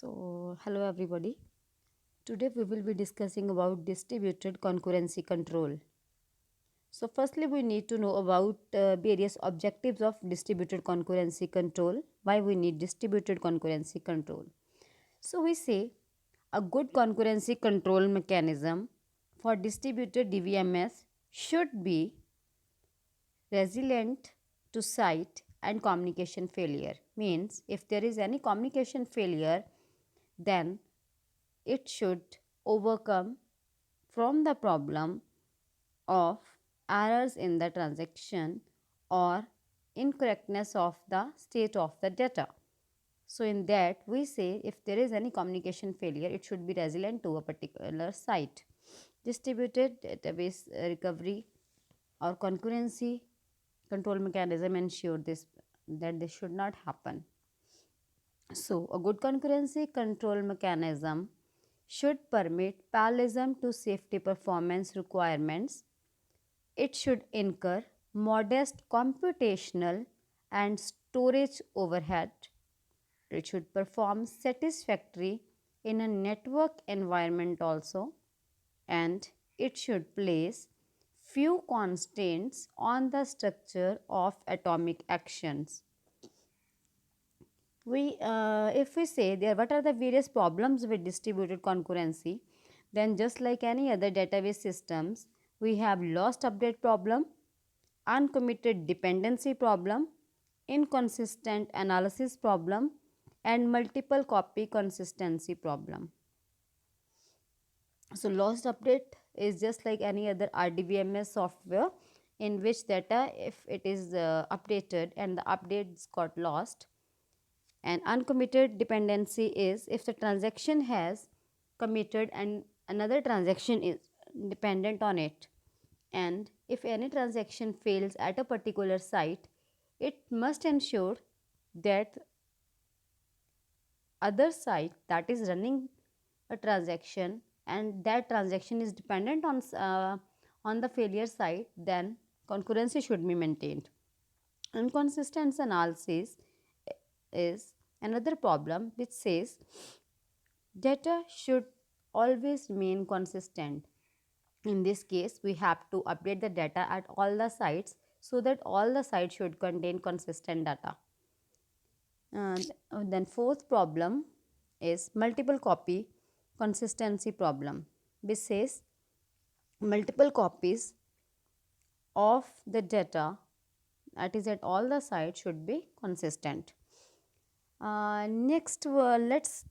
Hello everybody. Today we will be discussing about distributed concurrency control. Firstly, we need to know about various objectives of distributed concurrency control. Why we need distributed concurrency control? We say a good concurrency control mechanism for distributed DBMS should be resilient to site and communication failure. Means if there is any communication failure, then it should overcome from the problem of errors in the transaction or incorrectness of the state of the data. So in that we say if there is any communication failure, it should be resilient to a particular site. Distributed database recovery or concurrency control mechanism ensure this should not happen. So a good concurrency control mechanism should permit parallelism to safety performance requirements. It should incur modest computational and storage overhead. It should perform satisfactory in a network environment also, and it should place few constraints on the structure of atomic actions. If we say there what are the various problems with distributed concurrency, then just like any other database systems, we have lost update problem, uncommitted dependency problem, inconsistent analysis problem, and multiple copy consistency problem. So lost update is just like any other DDBMS software in which data, if it is updated and the updates got lost. And uncommitted dependency is if the transaction has committed and another transaction is dependent on it. And if any transaction fails at a particular site, it must ensure that other site that is running a transaction and that transaction is dependent on the failure site, then concurrency should be maintained. Inconsistent analysis is another problem which says data should always remain consistent. In this case, we have to update the data at all the sites so that all the sites should contain consistent data. Then fourth problem is multiple copy consistency problem, which says multiple copies of the data that is at all the sites should be consistent. Next, let's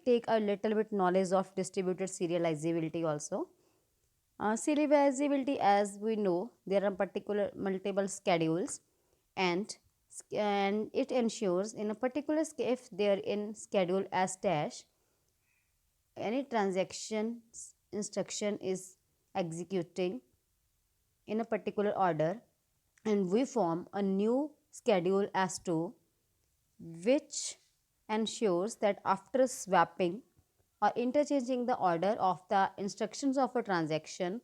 take a little bit knowledge of distributed serializability also. Serializability, as we know, there are multiple schedules, and it ensures in a particular if they are in schedule as dash, any transaction instruction is executing in a particular order, and we form a new schedule as 2, which ensures that after swapping or interchanging the order of the instructions of a transaction,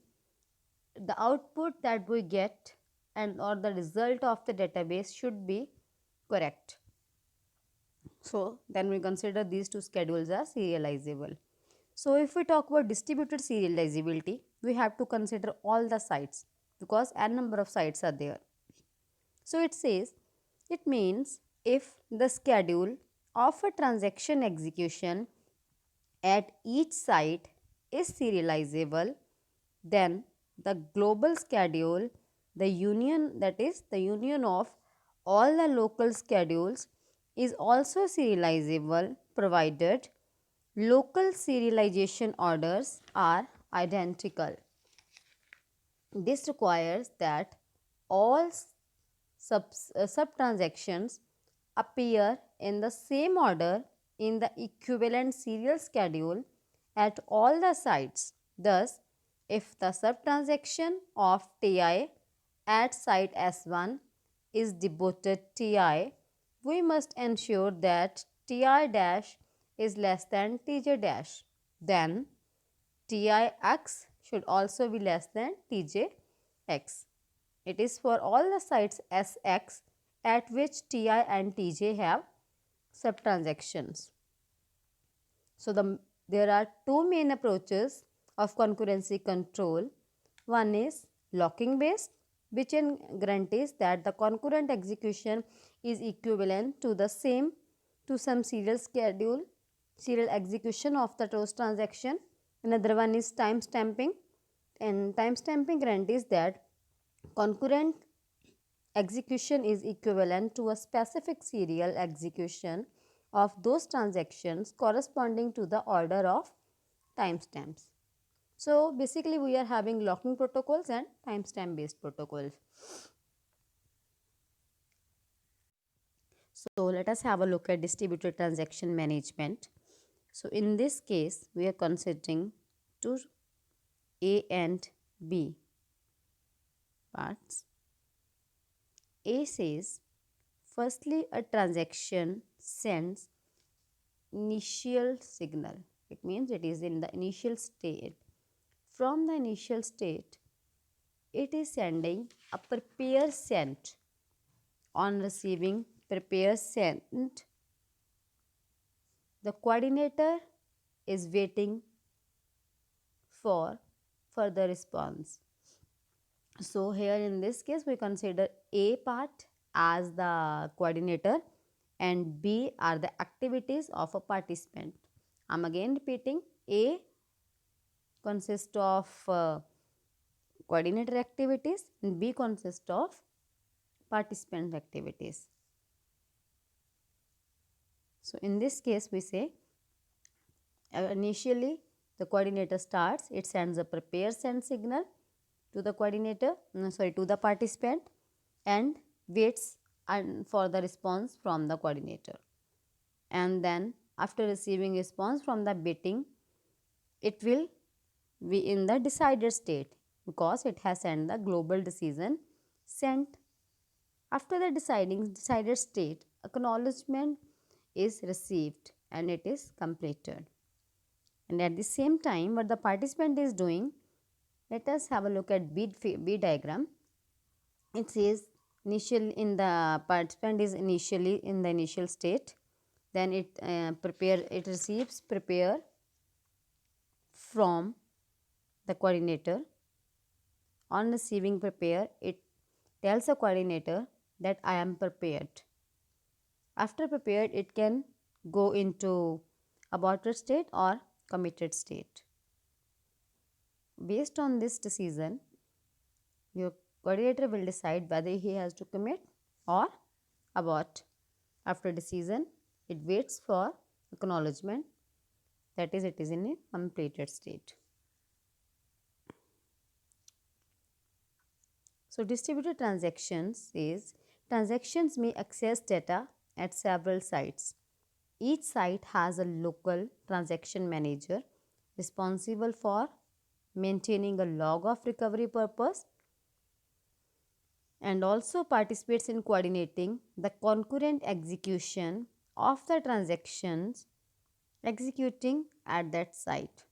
the output that we get and or the result of the database should be correct. So then we consider these two schedules as serializable. So if we talk about distributed serializability, we have to consider all the sites because n number of sites are there. So it says it means if the schedule of a transaction execution at each site is serializable, then the global schedule, the union, that is the union of all the local schedules, is also serializable provided local serialization orders are identical. This requires that all sub-transactions appear in the same order in the equivalent serial schedule at all the sites. Thus, if the sub-transaction of Ti at site S1 is devoted Ti, we must ensure that Ti dash is less than Tj dash. Then Tix should also be less than Tjx. It is for all the sites Sx at which Ti and Tj have subtransactions. So there are two main approaches of concurrency control. One is locking based, which guarantees that the concurrent execution is equivalent to the same to some serial execution of the toast transaction. Another one is time stamping, and time stamping guarantees that concurrent execution is equivalent to a specific serial execution of those transactions corresponding to the order of timestamps. So basically we are having locking protocols and timestamp based protocols. So let us have a look at distributed transaction management. So in this case we are considering two A and B parts. A says, firstly, a transaction sends initial signal. It means it is in the initial state. From the initial state, it is sending a prepare sent. On receiving prepare sent, the coordinator is waiting for further response. So here in this case we consider A part as the coordinator and B are the activities of a participant. I am again repeating, A consists of coordinator activities and B consists of participant activities. So in this case we say initially the coordinator starts, it sends a prepare send signal to the to the participant and waits for the response from the coordinator. And then after receiving response from the waiting, it will be in the decided state because it has sent the global decision sent. After the decided state, acknowledgement is received and it is completed. And at the same time, what the participant is doing, let us have a look at B diagram. It says the participant is initially in the initial state, then it receives prepare from the coordinator. On receiving prepare, it tells the coordinator that I am prepared. After prepared, it can go into aborted state or committed state. Based on this decision, your coordinator will decide whether he has to commit or abort. After decision, it waits for acknowledgement, that is, it is in a completed state. So distributed transactions is transactions may access data at several sites. Each site has a local transaction manager responsible for maintaining a log of recovery purpose and also participates in coordinating the concurrent execution of the transactions executing at that site.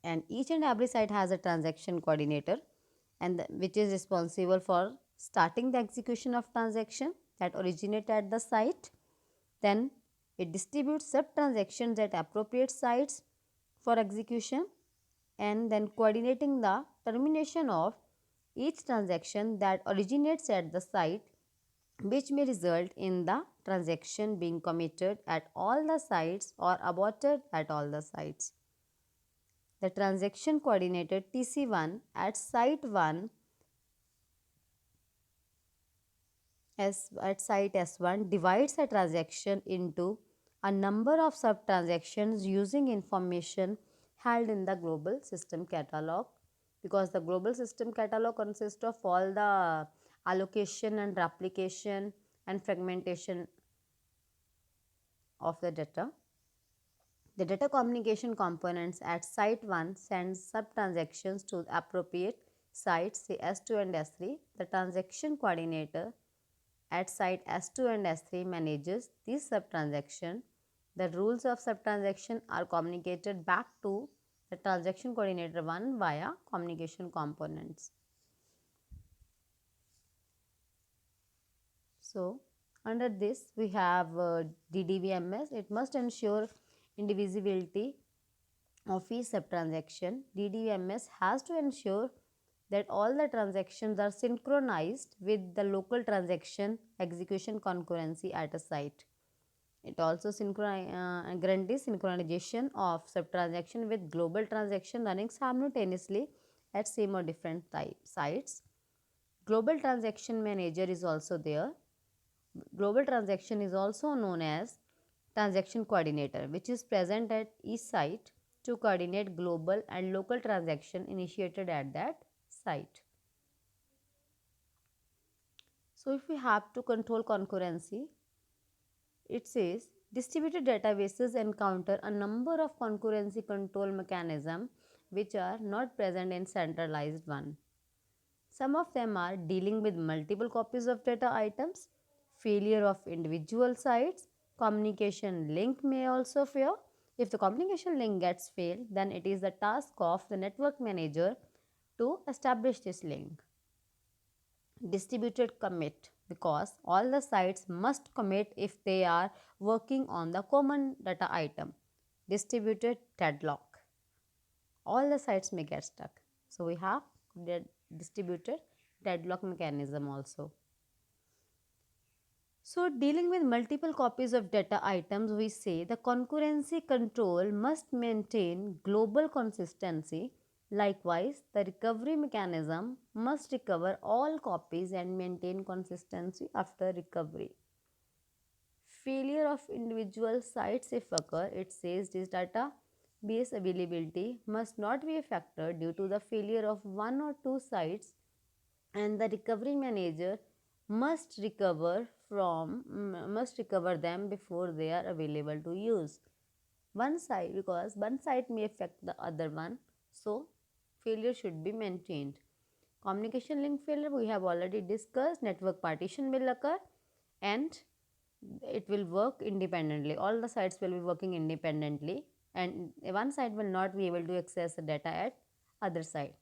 And each and every site has a transaction coordinator and which is responsible for starting the execution of transaction that originate at the site. Then it distributes sub transactions at appropriate sites for execution and then coordinating the termination of each transaction that originates at the site, which may result in the transaction being committed at all the sites or aborted at all the sites. The transaction coordinator TC1 at site 1 at site S1 divides a transaction into a number of sub-transactions using information held in the global system catalog, because the global system catalog consists of all the allocation and replication and fragmentation of the data. The data communication components at site 1 sends sub-transactions to appropriate sites, say S2 and S3. The transaction coordinator at site S2 and S3 manages these sub-transactions. The rules of sub-transaction are communicated back to the transaction coordinator 1 via communication components. So, under this we have DDBMS. It must ensure indivisibility of each subtransaction, DDBMS has to ensure that all the transactions are synchronized with the local transaction execution concurrency at a site. It also guarantees synchronization of subtransaction with global transaction running simultaneously at same or different sites. Global transaction manager is also there. Global transaction is also known as transaction coordinator, which is present at each site to coordinate global and local transaction initiated at that site. So if we have to control concurrency, it says distributed databases encounter a number of concurrency control mechanisms which are not present in centralized one. Some of them are dealing with multiple copies of data items, failure of individual sites, communication link may also fail. If the communication link gets failed, then it is the task of the network manager to establish this link. Distributed commit, because all the sites must commit if they are working on the common data item. Distributed deadlock, all the sites may get stuck. So we have the distributed deadlock mechanism also. So dealing with multiple copies of data items, we say the concurrency control must maintain global consistency. Likewise, the recovery mechanism must recover all copies and maintain consistency after recovery. Failure of individual sites if occur, it says this database availability must not be a factor due to the failure of one or two sites, and the recovery manager must recover them before they are available to use. One site, because one site may affect the other one, so failure should be maintained. Communication link failure we have already discussed. Network partition will occur and it will work independently. All the sites will be working independently and one site will not be able to access the data at other side.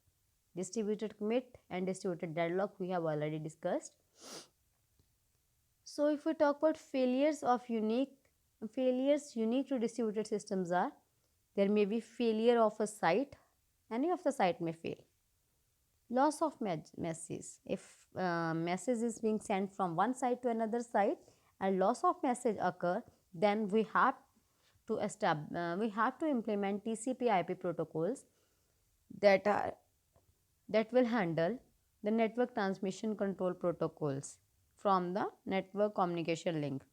Distributed commit and distributed deadlock we have already discussed. So if we talk about failures unique to distributed systems are, there may be failure of a site, any of the site may fail. Loss of message, if message is being sent from one site to another site and loss of message occur, then we have to implement TCP/IP protocols that will handle the network transmission control protocols from the network communication link.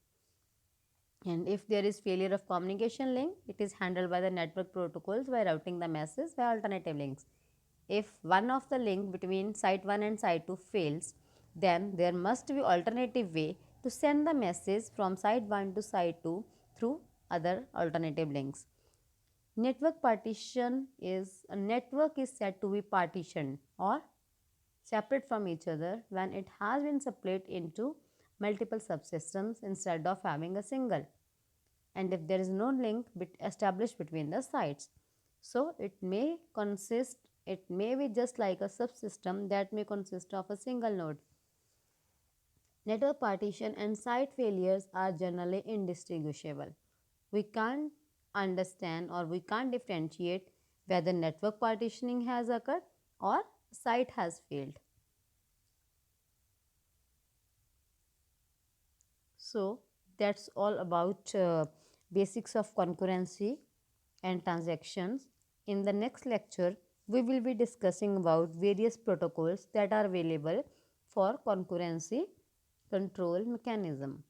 And if there is failure of communication link, it is handled by the network protocols by routing the message by alternative links. If one of the link between site 1 and site 2 fails, then there must be alternative way to send the message from site 1 to site 2 through other alternative links. Network partition is a network is said to be partitioned or separate from each other when it has been split into multiple subsystems instead of having a single, and if there is no link established between the sites. So it may be just like a subsystem that may consist of a single node. Network partition and site failures are generally indistinguishable. We can't understand or we can't differentiate whether network partitioning has occurred or site has failed. So that's all about basics of concurrency and transactions. In the next lecture, we will be discussing about various protocols that are available for concurrency control mechanism.